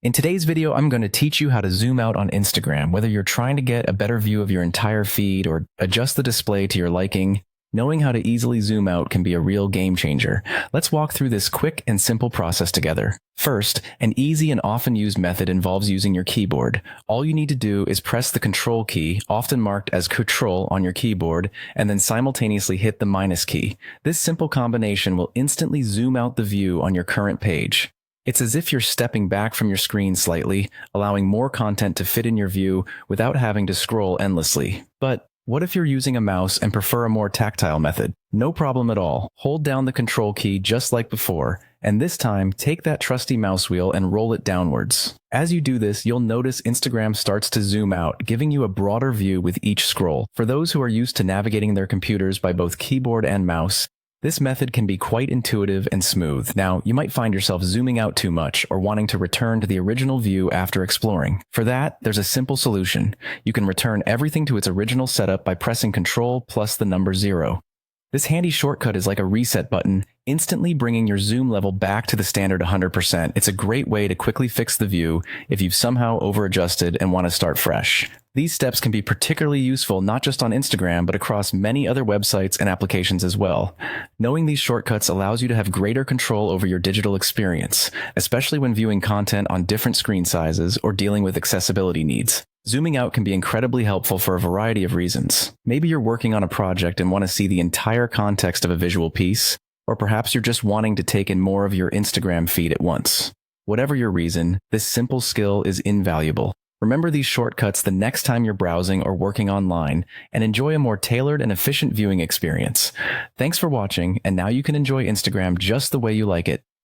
In today's video, I'm going to teach you how to zoom out on Instagram. Whether you're trying to get a better view of your entire feed or adjust the display to your liking, knowing how to easily zoom out can be a real game changer. Let's walk through this quick and simple process together. First, an easy and often used method involves using your keyboard. All you need to do is press the Control key, often marked as Control on your keyboard, and then simultaneously hit the minus key. This simple combination will instantly zoom out the view on your current page. It's as if you're stepping back from your screen slightly, allowing more content to fit in your view without having to scroll endlessly. But what if you're using a mouse and prefer a more tactile method? No problem at all. Hold down the Control key just like before, and this time take that trusty mouse wheel and roll it downwards. As you do this, you'll notice Instagram starts to zoom out, giving you a broader view with each scroll. For those who are used to navigating their computers by both keyboard and mouse, this method can be quite intuitive and smooth. Now, you might find yourself zooming out too much or wanting to return to the original view after exploring. For that, there's a simple solution. You can return everything to its original setup by pressing Ctrl plus the number 0. This handy shortcut is like a reset button, instantly bringing your zoom level back to the standard 100%. It's a great way to quickly fix the view if you've somehow over-adjusted and want to start fresh. These steps can be particularly useful not just on Instagram, but across many other websites and applications as well. Knowing these shortcuts allows you to have greater control over your digital experience, especially when viewing content on different screen sizes or dealing with accessibility needs. Zooming out can be incredibly helpful for a variety of reasons. Maybe you're working on a project and want to see the entire context of a visual piece, or perhaps you're just wanting to take in more of your Instagram feed at once. Whatever your reason, this simple skill is invaluable. Remember these shortcuts the next time you're browsing or working online, and enjoy a more tailored and efficient viewing experience. Thanks for watching, and now you can enjoy Instagram just the way you like it.